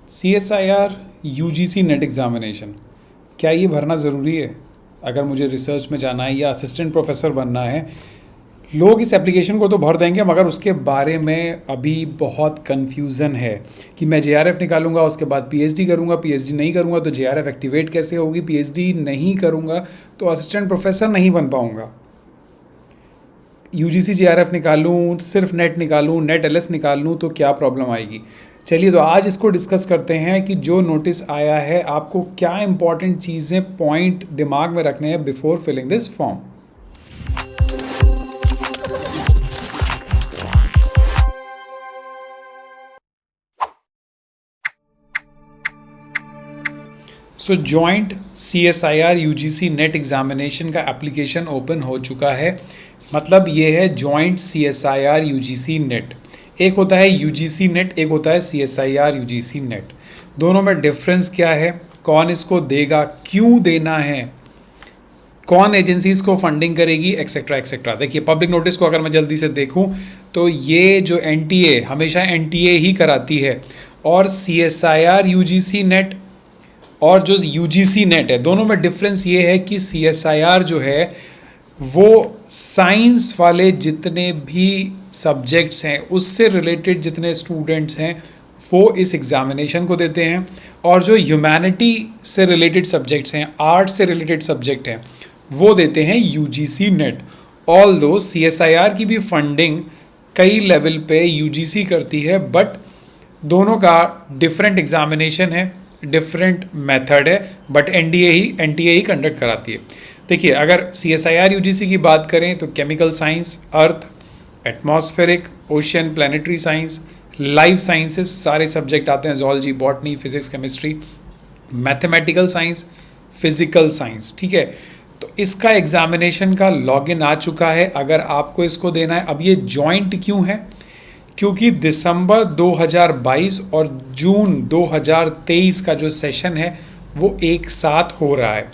CSIR UGC net examination, क्या ये भरना ज़रूरी है अगर मुझे रिसर्च में जाना है या असिस्टेंट प्रोफेसर बनना है? लोग इस एप्लीकेशन को तो भर देंगे मगर उसके बारे में अभी बहुत कन्फ्यूज़न है कि मैं JRF निकालूंगा, उसके बाद PhD करूंगा, PhD नहीं करूंगा तो JRF एक्टिवेट कैसे होगी, PhD नहीं करूंगा तो असिस्टेंट प्रोफेसर नहीं बन पाऊंगा। UGC JRF निकालूं, सिर्फ नेट निकालूं, नेट LS निकाल लूँ तो क्या प्रॉब्लम आएगी? चलिए तो आज इसको डिस्कस करते हैं कि जो नोटिस आया है आपको क्या इंपॉर्टेंट चीज़ें पॉइंट दिमाग में रखने हैं before filling this form. So joint CSIR UGC net examination का एप्लीकेशन ओपन हो चुका है। मतलब ये है जॉइंट CSIR UGC नेट। एक होता है UGC नेट, एक होता है CSIR UGC नेट। दोनों में डिफरेंस क्या है, कौन इसको देगा, क्यों देना है, कौन एजेंसीज को फंडिंग करेगी, एक्सेट्रा एक्सेट्रा। देखिए पब्लिक नोटिस को अगर मैं जल्दी से देखूं तो ये जो NTA हमेशा NTA ही कराती है, और CSIR UGC नेट और जो UGC नेट है दोनों में डिफरेंस ये है कि CSIR जो है वो साइंस वाले जितने भी सब्जेक्ट्स हैं उससे रिलेटेड जितने स्टूडेंट्स हैं वो इस एग्ज़ामिनेशन को देते हैं, और जो ह्यूमैनिटी से रिलेटेड सब्जेक्ट्स हैं, आर्ट से रिलेटेड सब्जेक्ट हैं, वो देते हैं UGC नेट। ऑल्दो CSIR की भी फंडिंग कई लेवल पे UGC करती है, बट दोनों का डिफरेंट एग्ज़ामिनेशन है, डिफरेंट मेथड है, बट NTA ही कंडक्ट कराती है। देखिए अगर CSIR UGC की बात करें तो chemical science, earth, atmospheric, ocean, planetary science, life sciences सारे सब्जेक्ट आते हैं, zoology, botany, physics, chemistry, mathematical science, physical science. ठीक है, तो इसका एग्जामिनेशन का लॉगिन आ चुका है अगर आपको इसको देना है। अब ये जॉइंट क्यों है? क्योंकि दिसंबर 2022 और जून 2023 का जो सेशन है वो एक साथ हो रहा है।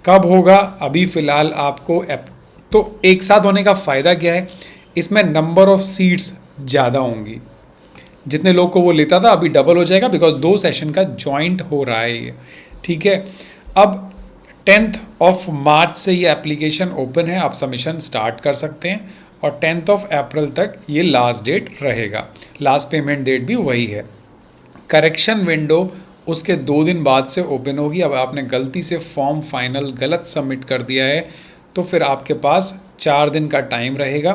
कब होगा अभी फ़िलहाल आपको तो एक साथ होने का फ़ायदा क्या है, इसमें नंबर ऑफ सीट्स ज़्यादा होंगी। जितने लोग को वो लेता था अभी डबल हो जाएगा, बिकॉज 2 सेशन का जॉइंट हो रहा है ये। ठीक है, अब 10th ऑफ मार्च से ये एप्लीकेशन ओपन है, आप सबमिशन स्टार्ट कर सकते हैं और 10th ऑफ अप्रैल तक ये लास्ट डेट रहेगा। लास्ट पेमेंट डेट भी वही है। करेक्शन विंडो उसके 2 दिन बाद से ओपन होगी। अब आपने गलती से फॉर्म फाइनल गलत सबमिट कर दिया है तो फिर आपके पास 4 दिन का टाइम रहेगा,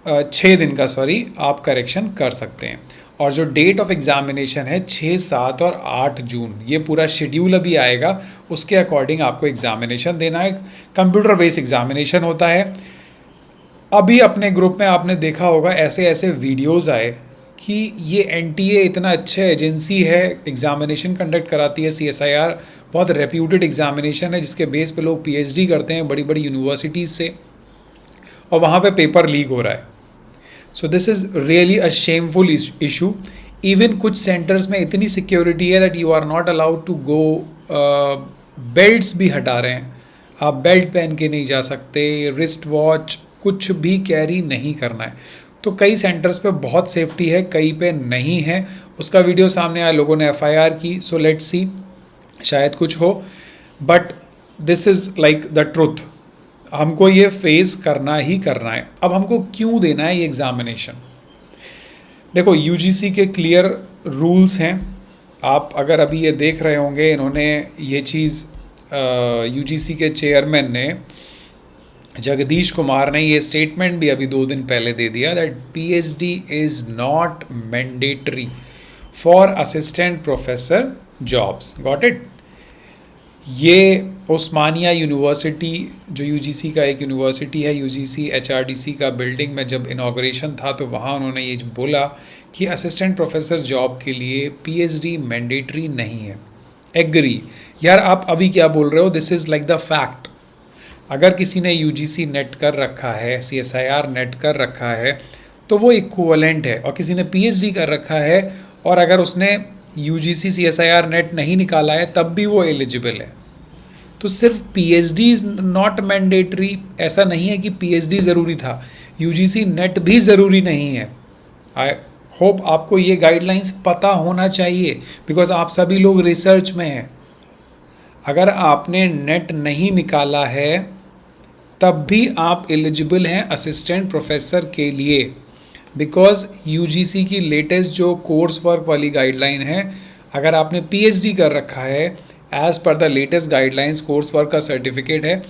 6 दिन का सॉरी, आप करेक्शन कर सकते हैं। और जो डेट ऑफ एग्जामिनेशन है 6, 7 और 8 जून, ये पूरा शेड्यूल अभी आएगा, उसके अकॉर्डिंग आपको एग्जामिनेशन देना है। कंप्यूटर बेस्ड एग्जामिनेशन होता है। अभी अपने ग्रुप में आपने देखा होगा ऐसे ऐसे वीडियोस आए कि ये NTA इतना अच्छा एजेंसी है, एग्जामिनेशन कंडक्ट कराती है। CSIR बहुत रेप्यूटेड एग्जामिनेशन है जिसके बेस पे लोग PhD करते हैं बड़ी बड़ी यूनिवर्सिटीज़ से, और वहाँ पे पेपर लीक हो रहा है। So this is really a shameful issue. Even कुछ सेंटर्स में इतनी सिक्योरिटी है that you are not allowed to go, belts भी हटा रहे हैं, आप बेल्ट पहन के नहीं जा सकते, रिस्ट वॉच कुछ भी कैरी नहीं करना है। तो कई सेंटर्स पे बहुत सेफ्टी है, कई पे नहीं है। उसका वीडियो सामने आया, लोगों ने FIR की, सो लेट्स सी, शायद कुछ हो, but this is like the truth. हमको ये फेस करना ही करना है। अब हमको क्यों देना है ये एग्ज़ामिनेशन? देखो UGC के क्लियर रूल्स हैं। आप अगर अभी ये देख रहे होंगे, इन्होंने ये चीज़ UGC के चेयरमैन ने, जगदीश कुमार ने, ये स्टेटमेंट भी अभी 2 दिन पहले दे दिया that PhD is not mandatory for assistant professor jobs. Got it? ये उस्मानिया यूनिवर्सिटी जो UGC का एक यूनिवर्सिटी है, UGC HRDC का बिल्डिंग में जब इनाग्रेशन था तो वहाँ उन्होंने ये बोला कि असिस्टेंट प्रोफेसर जॉब के लिए PhD मैंडेटरी नहीं है। एग्री यार, आप अभी क्या बोल रहे हो? This is like the fact. अगर किसी ने UGC नेट कर रखा है, CSIR नेट कर रखा है तो वो इक्विवेलेंट है, और किसी ने PhD कर रखा है और अगर उसने UGC CSIR नेट नहीं निकाला है तब भी वो एलिजिबल है। तो सिर्फ PhD इज़ नॉट मैंडेटरी, ऐसा नहीं है कि PhD ज़रूरी था, UGC नेट भी ज़रूरी नहीं है। होप आपको ये गाइडलाइंस पता होना चाहिए, बिकॉज आप सभी लोग रिसर्च में हैं। अगर आपने नेट नहीं निकाला है तब भी आप एलिजिबल हैं असिस्टेंट प्रोफेसर के लिए, बिकॉज यूजीसी की लेटेस्ट जो कोर्स वर्क वाली गाइडलाइन है, अगर आपने पीएचडी कर रखा है as per the latest guidelines, course work का सर्टिफिकेट है,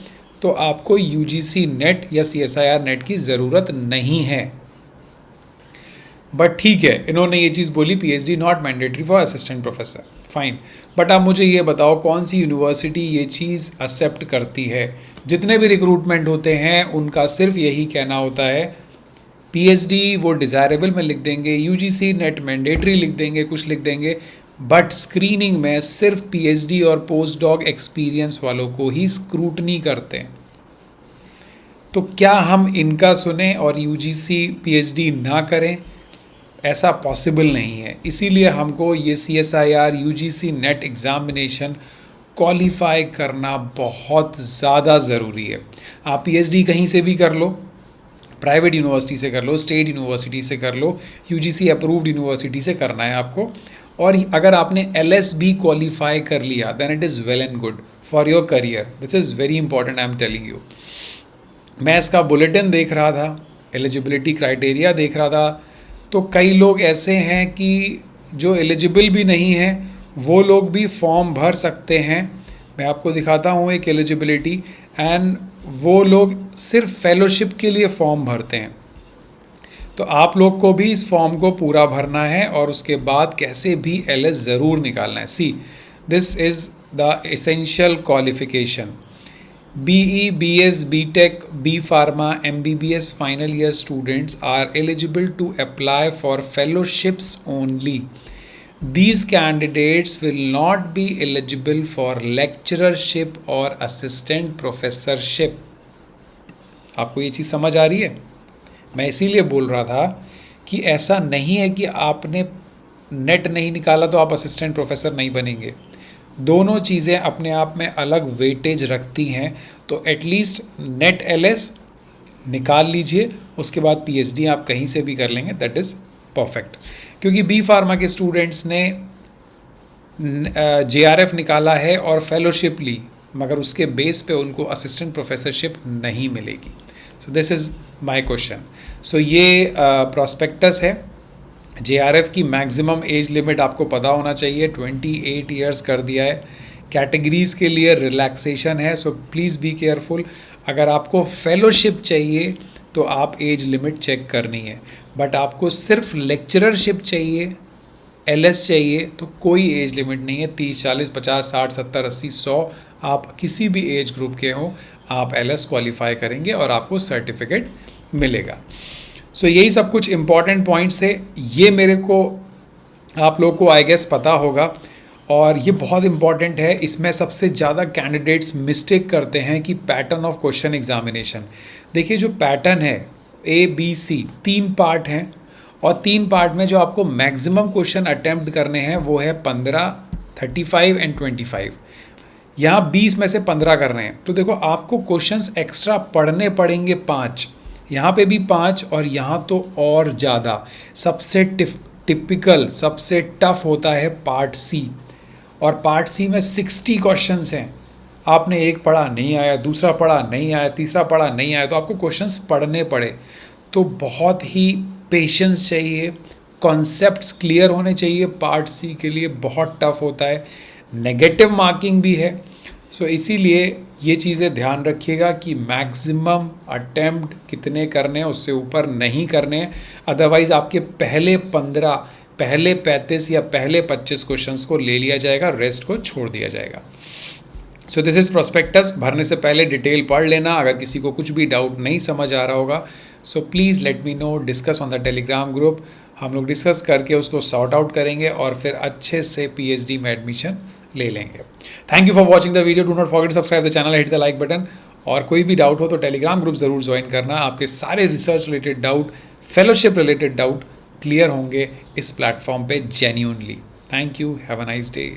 तो आपको यूजीसी नेट या सीएसआईआर नेट की ज़रूरत नहीं है। बट ठीक है, इन्होंने ये चीज़ बोली PhD not mandatory for assistant professor, fine. But आप मुझे ये बताओ कौन सी यूनिवर्सिटी ये चीज़ एक्सेप्ट करती है? जितने भी रिक्रूटमेंट होते हैं उनका सिर्फ यही कहना होता है, पीएचडी वो डिज़ायरेबल में लिख देंगे, यूजीसी नेट मैंडेटरी लिख देंगे, कुछ लिख देंगे, बट स्क्रीनिंग में सिर्फ पीएचडी और पोस्ट डॉक एक्सपीरियंस वालों को ही स्क्रूटनी करते हैं। तो क्या हम इनका सुने और यूजीसी पीएचडी ना करें? ऐसा पॉसिबल नहीं है। इसीलिए हमको ये CSIR UGC net examination qualify करना बहुत ज़्यादा ज़रूरी है। आप पीएचडी कहीं से भी कर लो, प्राइवेट यूनिवर्सिटी से कर लो, स्टेट यूनिवर्सिटी से कर लो, यूजीसी अप्रूव्ड यूनिवर्सिटी से करना है आपको। और अगर आपने एलएसबी क्वालिफाई कर लिया then it is well and good for your career. This is very important, I am telling you. मैं इसका बुलेटिन देख रहा था, एलिजिबिलिटी क्राइटेरिया देख रहा था, तो कई लोग ऐसे हैं कि जो एलिजिबल भी नहीं हैं वो लोग भी फॉर्म भर सकते हैं। मैं आपको दिखाता हूँ एक एलिजिबिलिटी, एंड वो लोग सिर्फ फेलोशिप के लिए फॉर्म भरते हैं। तो आप लोग को भी इस फॉर्म को पूरा भरना है और उसके बाद कैसे भी एलएस ज़रूर निकालना है। See, this is the essential qualification. BE, BS, BTech, B Pharma, MBBS final year students are eligible to apply for fellowships only. These candidates will not be eligible for lecturership or assistant professorship. आपको ये चीज़ समझ आ रही है? मैं इसीलिए बोल रहा था कि ऐसा नहीं है कि आपने नेट नहीं निकाला तो आप असिस्टेंट प्रोफेसर नहीं बनेंगे। दोनों चीज़ें अपने आप में अलग वेटेज रखती हैं। तो एटलीस्ट नेट एलएस निकाल लीजिए, उसके बाद पीएचडी आप कहीं से भी कर लेंगे, दैट इज़ परफेक्ट। क्योंकि बी फार्मा के स्टूडेंट्स ने जेआरएफ निकाला है और फेलोशिप ली, मगर उसके बेस पे उनको असिस्टेंट प्रोफेसरशिप नहीं मिलेगी। So this is my question. सो ये प्रॉस्पेक्टस है। जेआरएफ की मैक्सिमम एज लिमिट आपको पता होना चाहिए, 28 ईयर्स कर दिया है। कैटेगरीज़ के लिए रिलैक्सेशन है, सो प्लीज़ बी केयरफुल। अगर आपको फेलोशिप चाहिए तो आप एज लिमिट चेक करनी है, बट आपको सिर्फ लेक्चररशिप चाहिए, एलएस चाहिए, तो कोई एज लिमिट नहीं है। 30, 40, 50, 60, 70, 80, 100, आप किसी भी एज ग्रुप के हों, आप एलएस क्वालिफाई करेंगे और आपको सर्टिफिकेट मिलेगा। सो यही सब कुछ इम्पॉर्टेंट पॉइंट्स थे। ये मेरे को आप लोग को आई गेस पता होगा और ये बहुत इम्पॉर्टेंट है। इसमें सबसे ज़्यादा कैंडिडेट्स मिस्टेक करते हैं कि पैटर्न ऑफ क्वेश्चन एग्जामिनेशन। देखिए जो पैटर्न है ABC 3 पार्ट हैं और 3 पार्ट में जो आपको मैक्सिमम क्वेश्चन अटेम्प्ट करने हैं वो है 15, 35 एंड 25। यहाँ 20 में से 15 कर रहे हैं, तो देखो आपको क्वेश्चंस एक्स्ट्रा पढ़ने पड़ेंगे 5, यहाँ पे भी 5 और यहाँ तो और ज़्यादा। सबसे टिपिकल सबसे टफ होता है पार्ट सी, और पार्ट सी में 60 क्वेश्चंस हैं। आपने एक पढ़ा नहीं आया, दूसरा पढ़ा नहीं आया, तीसरा पढ़ा नहीं आया, तो आपको क्वेश्चंस पढ़ने पड़े। तो बहुत ही पेशेंस चाहिए, कॉन्सेप्ट्स क्लियर होने चाहिए। पार्ट सी के लिए बहुत टफ होता है, नेगेटिव मार्किंग भी है। सो इसीलिए ये चीज़ें ध्यान रखिएगा कि मैक्सिमम अटेम्प्ट कितने करने हैं, उससे ऊपर नहीं करने हैं। अदरवाइज़ आपके पहले 15, पहले 35 या पहले 25 क्वेश्चंस को ले लिया जाएगा, रेस्ट को छोड़ दिया जाएगा। सो दिस इज़ प्रोस्पेक्टस। भरने से पहले डिटेल पढ़ लेना। अगर किसी को कुछ भी डाउट नहीं समझ आ रहा होगा so please let me know, discuss on the Telegram group. हम लोग डिस्कस करके उसको सॉर्ट आउट करेंगे और फिर अच्छे से पीएचडी में एडमिशन ले लेंगे। Thank you for watching the video. Do not forget to subscribe the channel, hit the like button. और कोई भी डाउट हो तो टेलीग्राम ग्रुप ज़रूर ज्वाइन करना। आपके सारे research related doubt, fellowship related doubt clear होंगे इस प्लेटफॉर्म पे genuinely. Thank you, have a nice day.